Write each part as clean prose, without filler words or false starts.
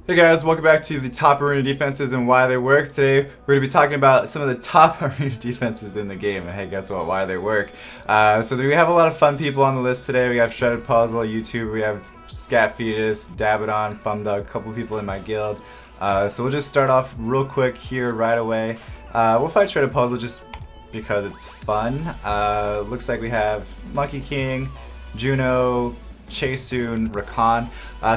Hey guys, welcome back to the top arena defenses and why they work. Today we're going to be talking about some of the top arena defenses in the game, and hey, guess what? Why they work. So we have a lot of fun people on the list today. We have ShreddedPuzzle, YouTube, we have Scat Fetus, Davildon, Fumduck, a couple people in my guild. So we'll just start off real quick here right away. We'll fight ShreddedPuzzle just because it's fun. Looks like we have Monkey King, Juno, Chaesoon, Rakan.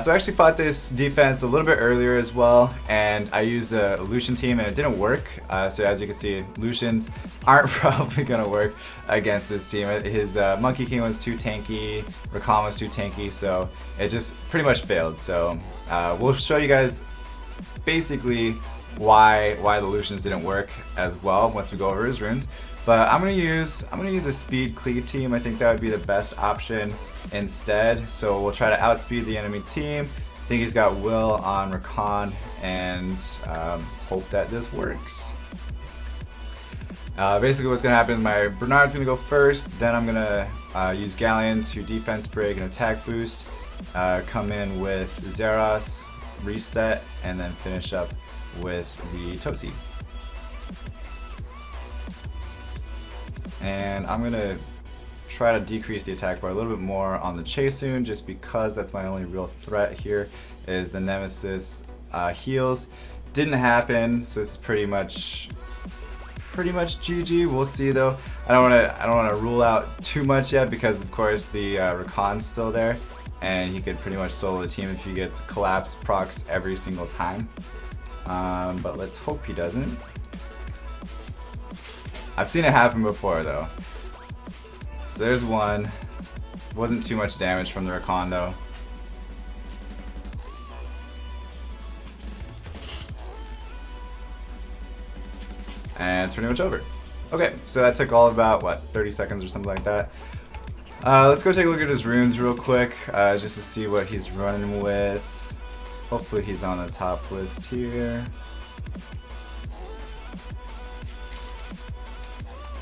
So I actually fought this defense a little bit earlier as well, and I used a Lucian team and it didn't work. So as you can see, Lucians aren't probably going to work against this team. His Monkey King was too tanky, Rakan was too tanky, so it just pretty much failed. So we'll show you guys basically why the Lucians didn't work as well once we go over his runes. But I'm gonna use a speed cleave team. I think that would be the best option instead. So we'll try to outspeed the enemy team. I think he's got Will on Rakan, and hope that this works. Basically what's gonna happen is my Bernard's gonna go first, then I'm gonna use Galleon to defense break and attack boost, come in with Zeros, reset, and then finish up with the Tosi. And I'm gonna try to decrease the attack bar a little bit more on the Chaesoon, just because that's my only real threat here, is the Nemesis heals. Didn't happen, so it's pretty much GG. We'll see though. I don't wanna rule out too much yet, because of course the Rakan's still there, and he could pretty much solo the team if he gets collapse procs every single time. But let's hope he doesn't. I've seen it happen before though. So there's one. Wasn't too much damage from the Rakan though. And it's pretty much over. Okay, so that took all about, what, 30 seconds or something like that. Let's go take a look at his runes real quick, just to see what he's running with. Hopefully he's on the top list here.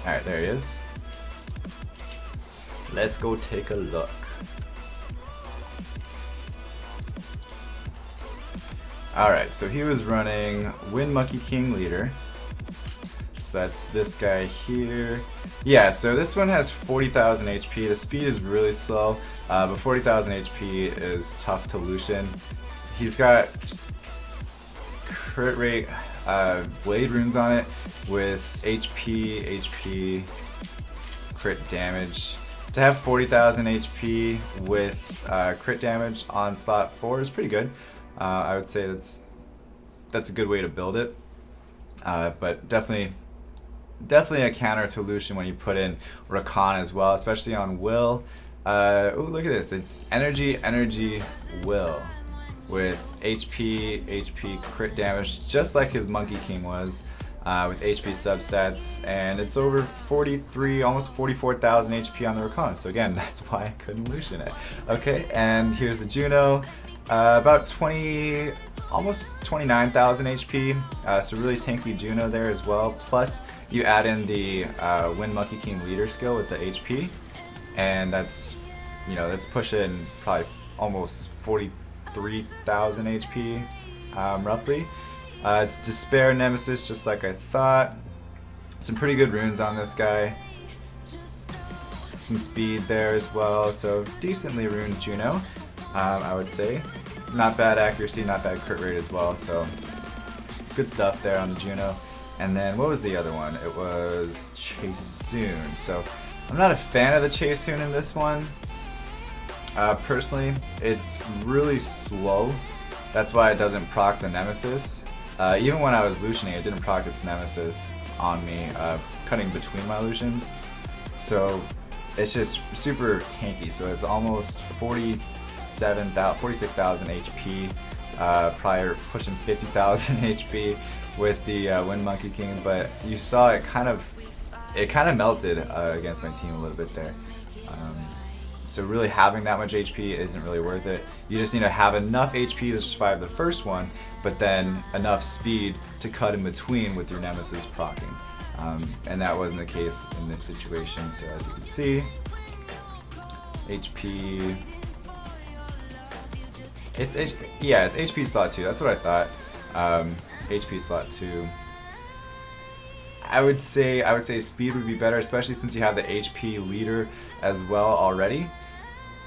Alright, there he is. Let's go take a look. Alright, so he was running Wind Monkey King leader. So that's this guy here. Yeah, so this one has 40,000 HP. The speed is really slow, but 40,000 HP is tough to Lucian. He's got crit rate blade runes on it with HP, crit damage. To have 40,000 HP with crit damage on slot 4 is pretty good. I would say that's a good way to build it. But definitely a counter to Lucian when you put in Rakan as well, especially on Will. Oh, look at this! It's energy, Will, with HP, crit damage, just like his Monkey King was, with HP substats, and it's over 43, almost 44,000 HP on the Rakan. So again, that's why I couldn't Lucian it. Okay, and here's the Juno, about 20, almost 29,000 HP. So really tanky Juno there as well. Plus you add in the Wind Monkey King leader skill with the HP, and that's pushing probably almost 43,000 HP, roughly. It's Despair Nemesis, just like I thought. Some pretty good runes on this guy. Some speed there as well, so decently runed Juno, I would say. Not bad accuracy, not bad crit rate as well, so good stuff there on the Juno. And then what was the other one? It was Chaesoon. So I'm not a fan of the Chaesoon in this one. Personally, it's really slow. That's why it doesn't proc the Nemesis. Even when I was Lucianing, it didn't proc its Nemesis on me, cutting between my Lucians. So it's just super tanky. So it's almost 46,000 HP, prior pushing 50,000 HP with the Wind Monkey King. But you saw it kind of melted against my team a little bit there. So really having that much HP isn't really worth it. You just need to have enough HP to survive the first one, but then enough speed to cut in between with your Nemesis proccing. And that wasn't the case in this situation. So as you can see, HP Yeah, it's HP slot 2. That's what I thought. HP slot 2. I would say speed would be better, especially since you have the HP leader as well already.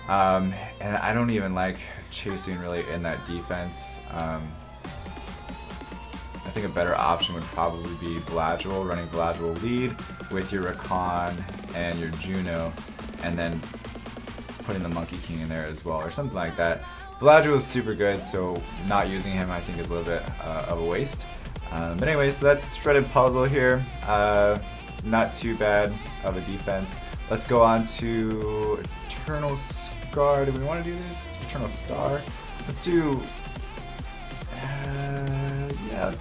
And I don't even like chasing really in that defense. I think a better option would probably be Bladriel, running Bladriel lead with your Rakan and your Juno, and then putting the Monkey King in there as well, or something like that. Bladriel is super good, so not using him I think is a little bit of a waste. But anyway, so that's Shredded Puzzle here. Not too bad of a defense. Let's go on to Eternal Scar. Do we want to do this? Eternal Star. Let's do. Yeah.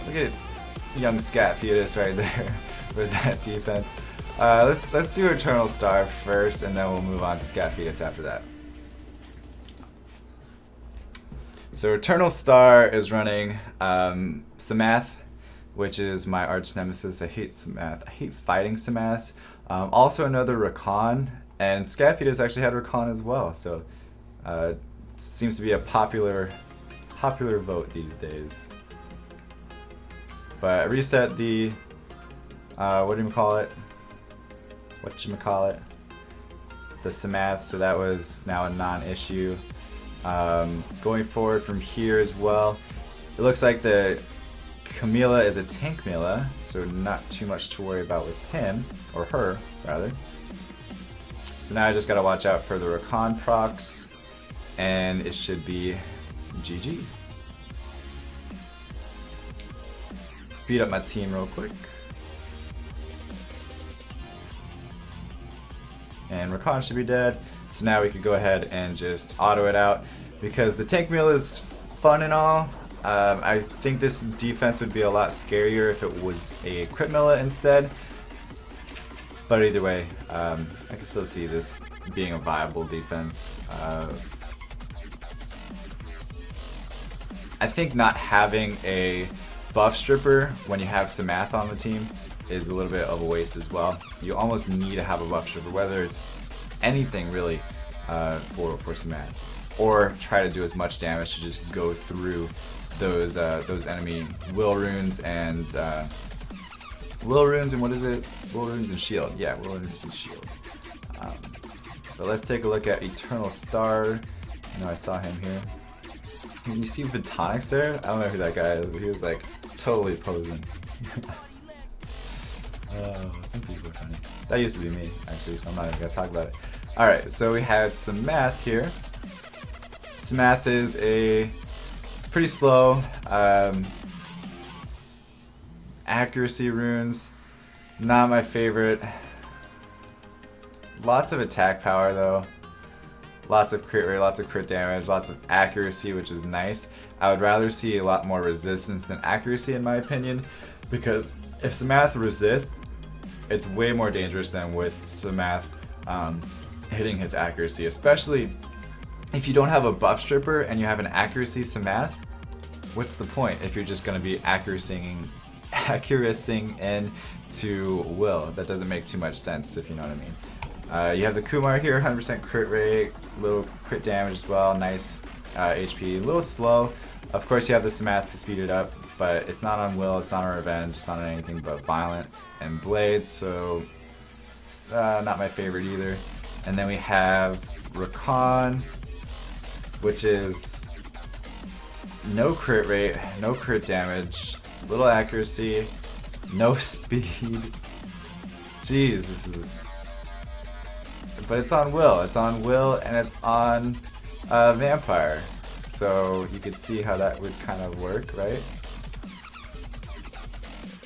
Look at young Scat Fetus right there with that defense. Let's do Eternal Star first, and then we'll move on to Scat Fetus after that. So Eternal Star is running Samath, which is my arch nemesis. I hate Samath. I hate fighting Samaths. Also another Rakan, and Scat Fetus actually had Rakan as well. So seems to be a popular vote these days. But I reset the whatchamacallit, the Samath, so that was now a non-issue. Going forward from here as well, it looks like the Camilla is a tank Mila, so not too much to worry about with him, or her rather. So now I just gotta watch out for the Rakan procs, and it should be GG. Speed up my team real quick. And Rakan should be dead. So now we could go ahead and just auto it out, because the tank meal is fun and all. I think this defense would be a lot scarier if it was a crit Mila instead. But either way, I can still see this being a viable defense. I think not having a buff stripper when you have Samath on the team is a little bit of a waste as well. You almost need to have a buff stripper, whether it's anything really for Samath, or try to do as much damage to just go through those enemy will runes and what is it? Will runes and shield. Yeah, will runes and shield. So let's take a look at Eternal Star. I know I saw him here. You see Vitonics there? I don't know who that guy is, but he was like totally posing. Some people are funny. That used to be me, actually, so I'm not even gonna talk about it. Alright, so we had Samath here. Samath is a pretty slow. Accuracy runes, not my favorite. Lots of attack power though. Lots of crit rate, lots of crit damage, lots of accuracy, which is nice. I would rather see a lot more resistance than accuracy in my opinion, because if Samath resists, it's way more dangerous than with Samath hitting his accuracy, especially if you don't have a buff stripper and you have an accuracy Samath. What's the point if you're just going to be accuracying into will? That doesn't make too much sense, if you know what I mean. You have the Kumar here, 100% crit rate, little crit damage as well, nice HP, a little slow. Of course you have the Samath to speed it up, but it's not on will, it's not on revenge, it's not on anything but violent and blades, so not my favorite either. And then we have Rakan, which is no crit rate, no crit damage, little accuracy, no speed. Jeez, this is... But it's on will, and it's on Vampire. So you could see how that would kind of work, right?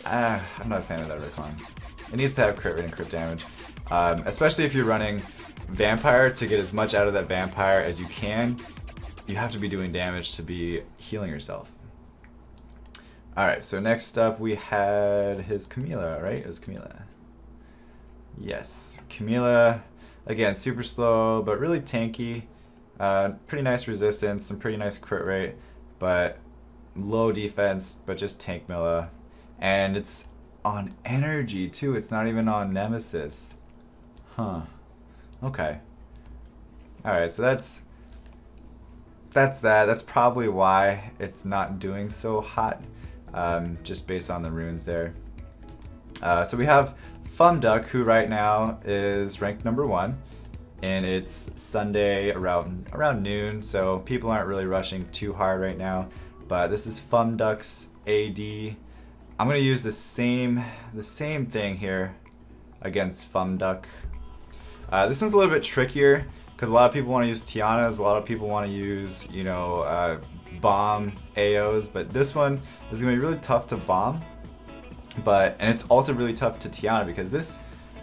I'm not a fan of that Rakan. It needs to have crit rate and crit damage. Especially if you're running Vampire, to get as much out of that Vampire as you can, you have to be doing damage to be healing yourself. Alright, so next up we had his Camilla, right? It was Camilla. Yes, Camilla, again, super slow, but really tanky. Pretty nice resistance, some pretty nice crit rate, but low defense, but just tank Milla. And it's on energy too, it's not even on Nemesis. Huh. Okay. Alright, so that's that's that. That's probably why it's not doing so hot, just based on the runes there. So we have Fumduck, who right now is ranked #1, and it's Sunday around noon, so people aren't really rushing too hard right now. But this is Fumduck's AD. I'm gonna use the same thing here against Fumduck. This one's a little bit trickier because a lot of people want to use Tianas, a lot of people want to use, you know, bomb AOs, but this one is gonna be really tough to bomb. And it's also really tough to Tiana because this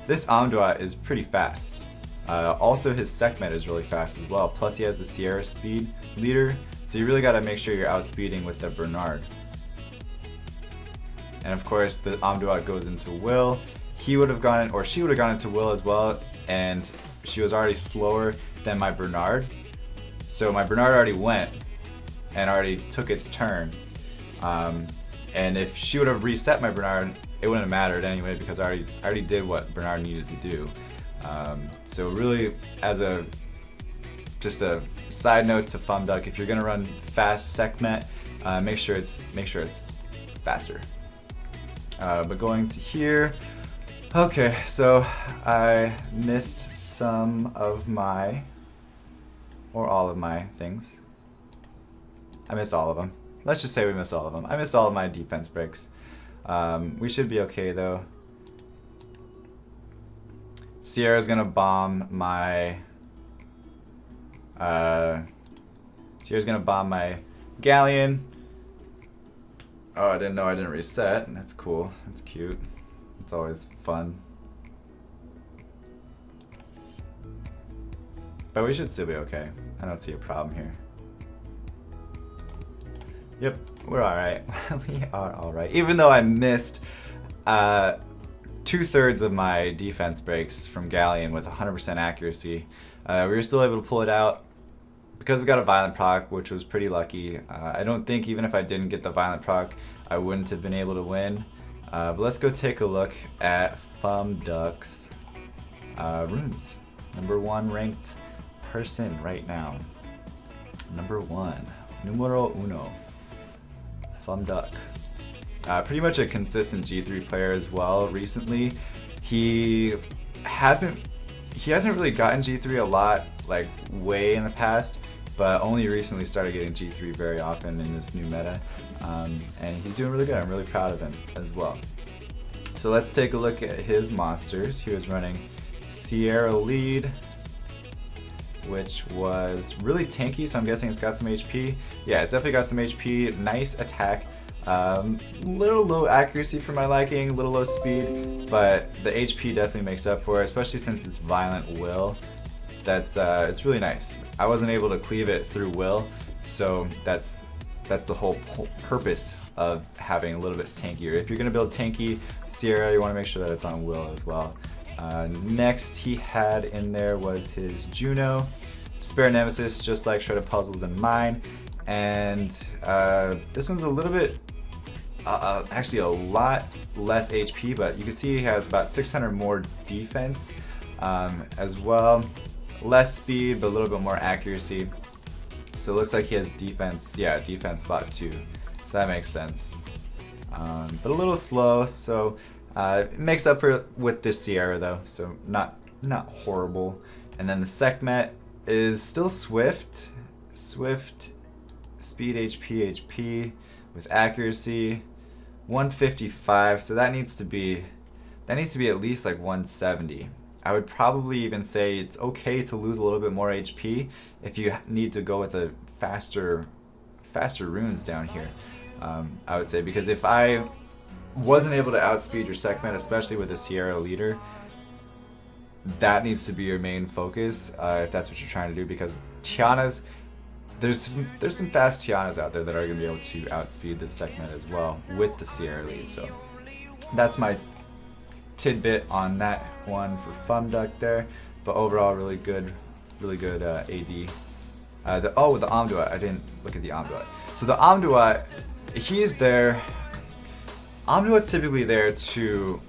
Amduat is pretty fast. Also his Sekhmet is really fast as well. Plus he has the Sierra speed leader, so you really got to make sure you're outspeeding with the Bernard. And of course the Amduat goes into Will. He would have gone, or she would have gone into Will as well, and she was already slower than my Bernard. So my Bernard already went and already took its turn. And if she would have reset my Bernard, it wouldn't have mattered anyway because I already did what Bernard needed to do. So really, as just a side note to Fumduck, if you're gonna run fast Sekhmet, make sure it's faster. But going to here, okay, so I missed some of my, or all of my things. I missed all of them. Let's just say we missed all of them. I missed all of my defense breaks. We should be okay though. Sierra's gonna bomb my Galleon. Oh, I didn't know I didn't reset. That's cool. That's cute. It's always fun. But we should still be okay. I don't see a problem here. Yep, we're alright. We are alright. Even though I missed 2/3 of my defense breaks from Galleon with 100% accuracy, we were still able to pull it out because we got a violent proc, which was pretty lucky. I don't think even if I didn't get the violent proc, I wouldn't have been able to win. But let's go take a look at Fumduck's runes. #1 ranked person right now. #1, numero uno. Fumduck. Pretty much a consistent G3 player as well. Recently, he hasn't really gotten G3 a lot, like way in the past, but only recently started getting G3 very often in this new meta, and he's doing really good. I'm really proud of him as well. So let's take a look at his monsters. He was running Sierra lead, which was really tanky, so I'm guessing it's got some HP. Yeah, it's definitely got some HP, nice attack. Little low accuracy for my liking, little low speed, but the HP definitely makes up for it, especially since it's violent will. It's really nice. I wasn't able to cleave it through will, so that's the whole purpose of having a little bit tankier. If you're gonna build tanky Sierra, you wanna make sure that it's on will as well. Next he had in there was his Juno, Spare Nemesis, just like ShreddedPuzzle's and mine, and this one's a little bit, actually a lot less HP, but you can see he has about 600 more defense as well. Less speed, but a little bit more accuracy. So it looks like he has defense, yeah, defense slot 2, so that makes sense. But a little slow, so it makes up for it with this Sierra though, so not horrible. And then the Sekhmet is still swift, speed, HP with accuracy 155, so that needs to be at least like 170. I would probably even say it's okay to lose a little bit more HP if you need to go with a faster runes down here. I would say, because if I wasn't able to outspeed your Sekhmet, especially with a Sierra leader, that needs to be your main focus if that's what you're trying to do, because Tianas, there's some fast Tianas out there that are going to be able to outspeed this Sekhmet as well with the Sierra lead. So that's my tidbit on that one for Fumduck there. But overall, really good AD. The Amduat, I didn't look at the Amduat. So the Amduat, he's there. Amduat's typically there to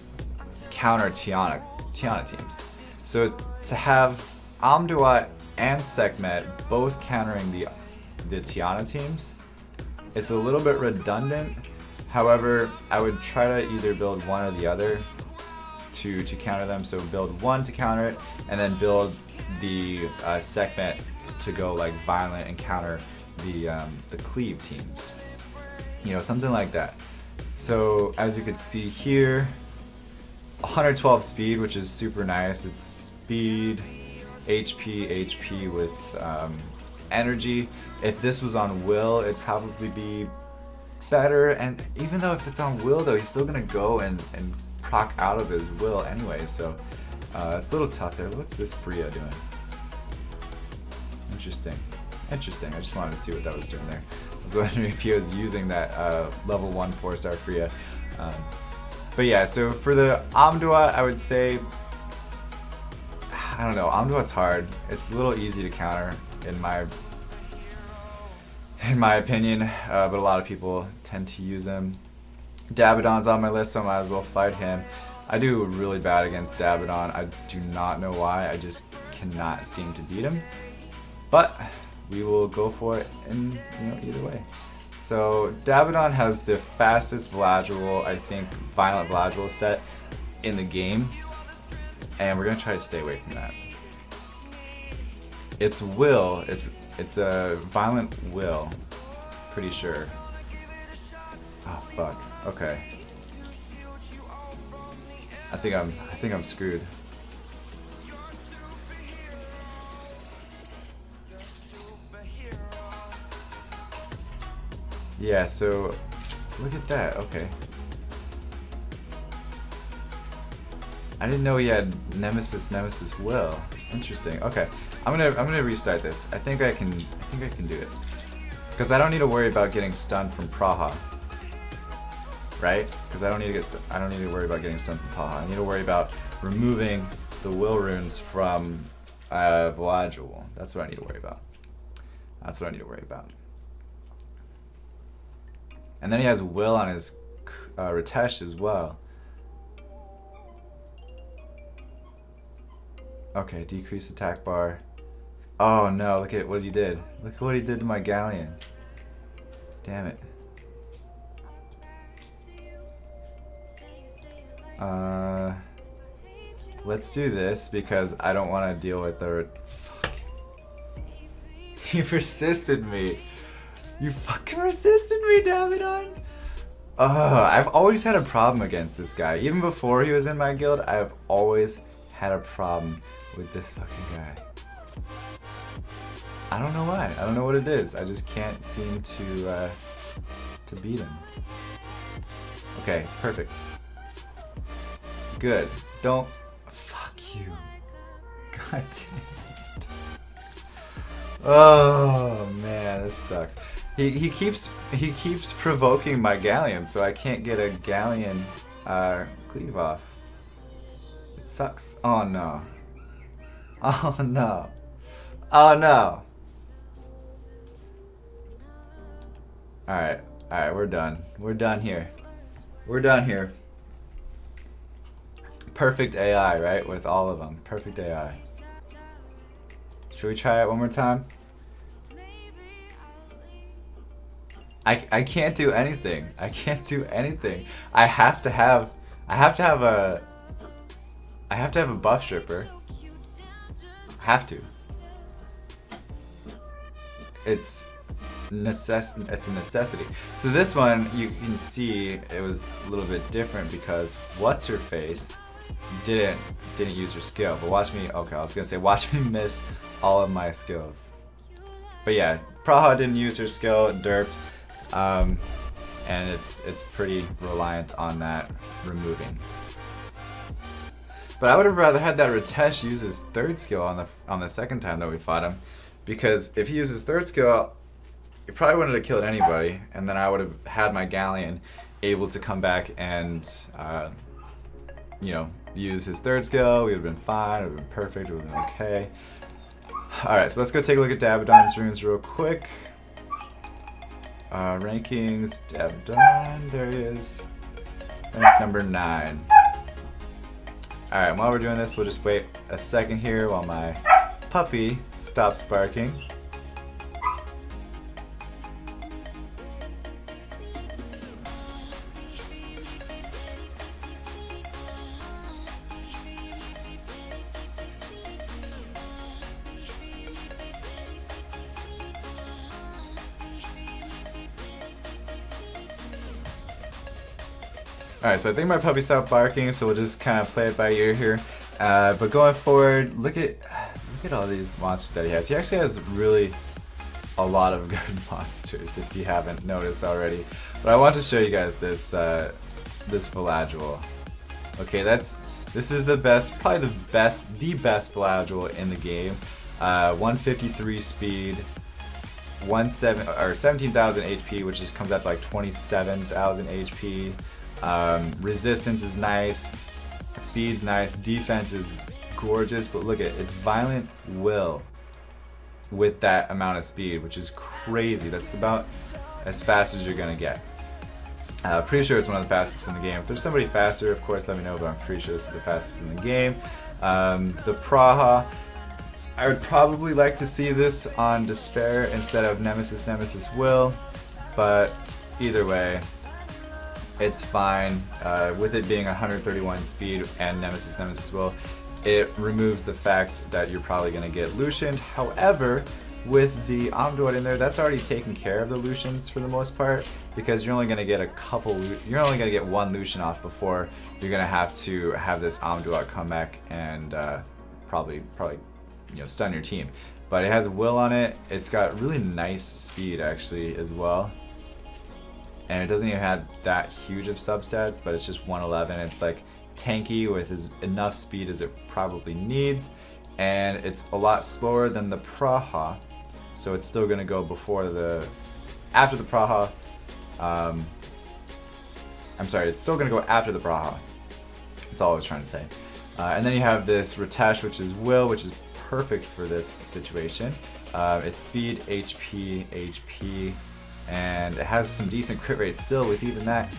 counter Tiana teams. So to have Amduat and Sekhmet both countering the the Tiana teams. It's a little bit redundant. However, I would try to either build one or the other to counter them. So build one to counter it, and then build the segment to go like violent and counter the cleave teams. You know, something like that. So as you can see here, 112 speed, which is super nice. It's speed, HP with energy. If this was on Will, it'd probably be better. And even though if it's on Will though, he's still gonna go and proc out of his Will anyway. So it's a little tough there. What's this Freya doing? Interesting. I just wanted to see what that was doing there. I was wondering if he was using that level 1 4-star Freya. But yeah, so for the Amdua, I would say, I don't know, Amduat's hard. It's a little easy to counter in my opinion, but a lot of people tend to use him. Davildon's on my list, so I might as well fight him. I do really bad against Davildon. I do not know why. I just cannot seem to beat him. But we will go for it in, you know, either way. So Davildon has the fastest Vladril, I think, violent Vladril set in the game, and we're gonna try to stay away from that. It's Will. It's a violent Will. Pretty sure. Oh fuck. Okay. I think I'm screwed. Yeah, so look at that. Okay. I didn't know he had Nemesis Will. Interesting. Okay. I'm gonna restart this. I think I can do it. Because I don't need to worry about getting stunned from Praha. Right? Because I don't need to worry about getting stunned from Praha. I need to worry about removing the Will runes from Vladril. That's what I need to worry about. And then he has Will on his Ritesh as well. Okay, decrease attack bar. Oh no, look at what he did. Look at what he did to my Galleon. Damn it. Let's do this because I don't want to deal with the... Fuck. He resisted me. You fucking resisted me, Davildon! I've always had a problem against this guy. Even before he was in my guild, I've always had a problem with this fucking guy. I don't know why. I don't know what it is. I just can't seem to beat him. Okay, perfect. Good. Don't... Fuck you. God damn it. Oh man, this sucks. He keeps provoking my Galleon, so I can't get a Galleon cleave off. It sucks. Oh no. Oh no. Oh no. Alright, we're done. We're done here. Perfect AI, right? With all of them. Perfect AI. Should we try it one more time? I can't do anything. I have to have a buff stripper. I have to. It's a necessity. So this one, you can see it was a little bit different because what's her face didn't use her skill. But watch me. Okay, I was gonna say watch me miss all of my skills. But yeah, Praha didn't use her skill. It derped. And it's pretty reliant on that removing. But I would have rather had that Ritesh use his third skill on the second time that we fought him, because if he used his third skill, he probably wouldn't have killed anybody, and then I would have had my Galleon able to come back and you know, use his third skill. We would have been fine. It would have been perfect. It would have been okay. All right, so let's go take a look at Davildon's runes real quick. Rankings, Davildon, there he is. Rank number 9. Alright, while we're doing this, we'll just wait a second here while my puppy stops barking. Alright, so I think my puppy stopped barking, so we'll just kind of play it by ear here. But going forward, look at all these monsters that he has. He actually has really a lot of good monsters, if you haven't noticed already. But I want to show you guys this this Villadual. Okay, this is the best, probably the best Villadual in the game. 153 speed, 17,000 HP, which just comes out to like 27,000 HP. Resistance is nice, speed's nice, defense is gorgeous, but look at its violent will with that amount of speed, which is crazy. That's about as fast as you're gonna get. Pretty sure it's one of the fastest in the game. If there's somebody faster, of course, let me know, but I'm pretty sure this is the fastest in the game. The Praha, I would probably like to see this on Despair instead of Nemesis Will, but either way, it's fine. With it being 131 speed and Nemesis Will, it removes the fact that you're probably going to get Lucianed. However, with the Omduat in there, that's already taken care of the Lucians for the most part, because you're only going to get one Lucian off before you're going to have this Omduat come back and probably stun your team. But it has will on it. It's got really nice speed actually as well. And it doesn't even have that huge of substats, but it's just 111. It's like tanky with enough speed as it probably needs, and it's a lot slower than the Praha, so it's still going to go after the Praha. I'm sorry, it's still going to go after the Praha. That's all I was trying to say. And then you have this Ritesh, which is will, which is perfect for this situation. It's speed, HP, and it has some decent crit rate still with even that.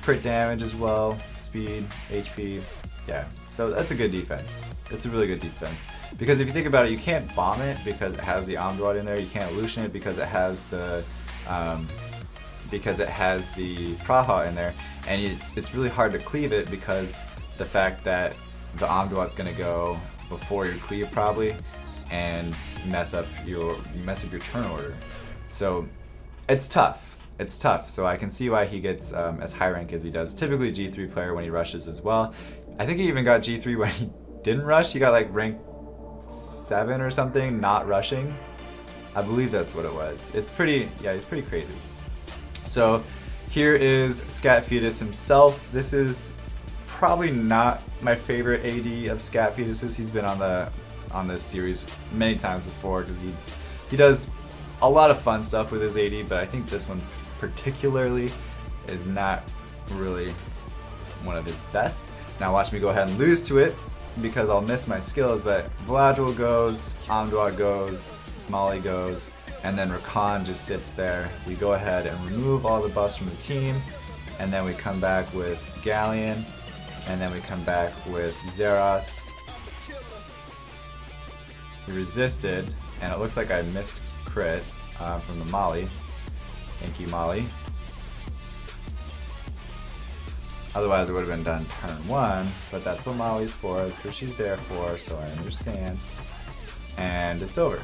Crit damage as well, speed, HP, yeah. So that's a good defense. It's a really good defense. Because if you think about it, you can't bomb it because it has the Omduat in there. You can't Lucian it because it has the Praha in there. And it's really hard to cleave it because the fact that the Omduat's gonna go before your cleave probably and mess up your turn order. So it's tough. It's tough, so I can see why he gets as high rank as he does. Typically G3 player when he rushes as well. I think he even got G3 when he didn't rush. He got like rank 7 or something, not rushing. I believe that's what it was. It's pretty, yeah, he's pretty crazy. So here is Scat Fetus himself. This is probably not my favorite AD of Scat Fetuses. He's been on this series many times before because he does a lot of fun stuff with his AD, but I think this one particularly is not really one of his best. Now watch me go ahead and lose to it because I'll miss my skills, but Villadual goes, Omduat goes, Molly goes, and then Rakan just sits there. We go ahead and remove all the buffs from the team, and then we come back with Galleon, and then we come back with Zeros. He resisted, and it looks like I missed crit from the Molly. Thank you, Molly. Otherwise it would have been done turn 1, but that's what Molly's for, that's what she's there for, so I understand. And it's over.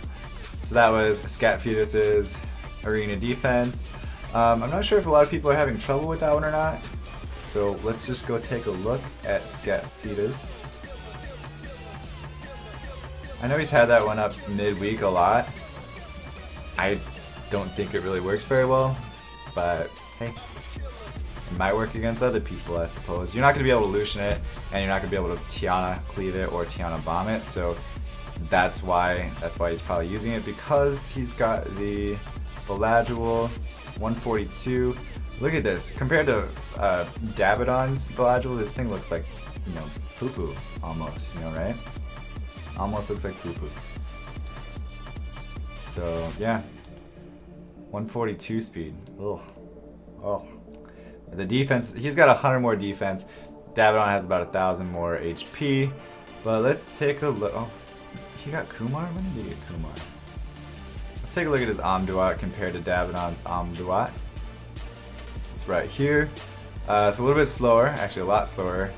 So that was Scat Fetus's arena defense. I'm not sure if a lot of people are having trouble with that one or not, so let's just go take a look at Scat Fetus. I know he's had that one up midweek a lot. I don't think it really works very well, but hey, it might work against other people, I suppose. You're not going to be able to Lucian it, and you're not going to be able to Tiana cleave it or Tiana bomb it, so that's why he's probably using it, because he's got the Villadual 142. Look at this. Compared to Davildon's Villadual, this thing looks like, poo-poo almost, right? Almost looks like poo-poo. So yeah, 142 speed. Ugh. Oh. The defense, he's got 100 more defense. Davildon has about 1,000 more HP. But let's take a look. Oh, he got Kumar? When did he get Kumar? Let's take a look at his Omduat compared to Davildon's Omduat. It's right here. It's a little bit slower, actually a lot slower.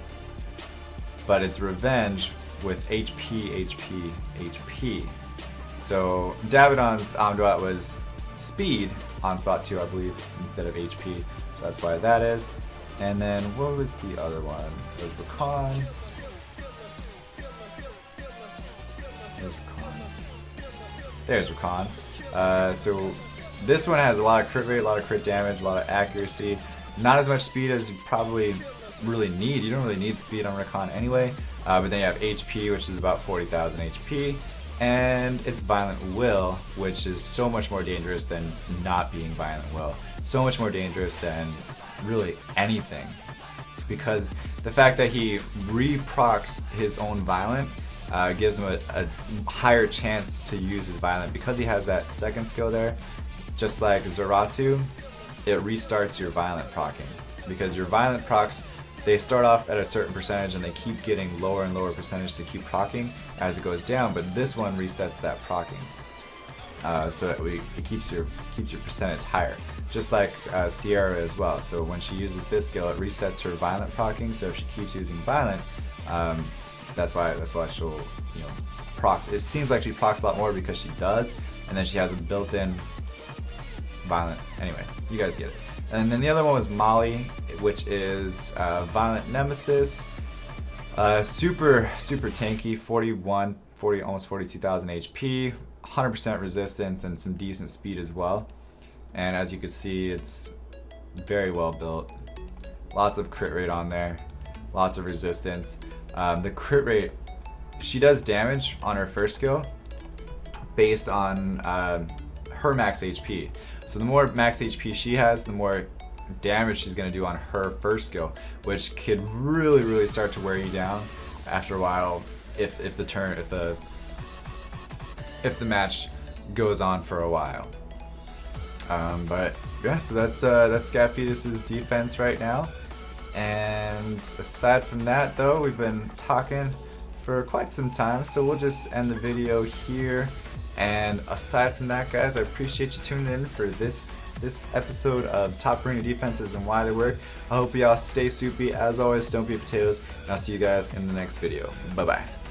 But it's Revenge with HP. So Davildon's Omduat was speed on slot 2, I believe, instead of HP. So that's why that is. And then what was the other one? There's Rakan. There's Rakan. So this one has a lot of crit rate, a lot of crit damage, a lot of accuracy. Not as much speed as you probably really need. You don't really need speed on Rakan anyway. But then you have HP, which is about 40,000 HP. And it's Violent Will, which is so much more dangerous than not being Violent Will. So much more dangerous than really anything. Because the fact that he re-procs his own Violent gives him a higher chance to use his Violent. Because he has that second skill there, just like Zoratu, it restarts your Violent procking. Because your Violent procs, they start off at a certain percentage and they keep getting lower and lower percentage to keep procking as it goes down, but this one resets that procking. So that it keeps your percentage higher. Just like Sierra as well. So when she uses this skill, it resets her Violent procking, so if she keeps using Violent, that's why she'll, you know, proc. It seems like she procs a lot more because she does, and then she has a built-in Violent. Anyway, you guys get it. And then the other one was Molly, which is Violent Nemesis. Super tanky, 40, almost 42,000 HP, 100% resistance, and some decent speed as well. And as you can see, it's very well built. Lots of crit rate on there, lots of resistance. The crit rate, she does damage on her first skill based on her max HP. So the more max HP she has, the more damage she's going to do on her first skill, which could really start to wear you down after a while if the match goes on for a while. But yeah, so that's Scat Fetus's defense right now. And aside from that, though, we've been talking for quite some time, so we'll just end the video here. And aside from that, guys, I appreciate you tuning in for this episode of Top Arena Defenses and why they work. I hope y'all stay soupy. As always, don't be potatoes, and I'll see you guys in the next video. Bye-bye.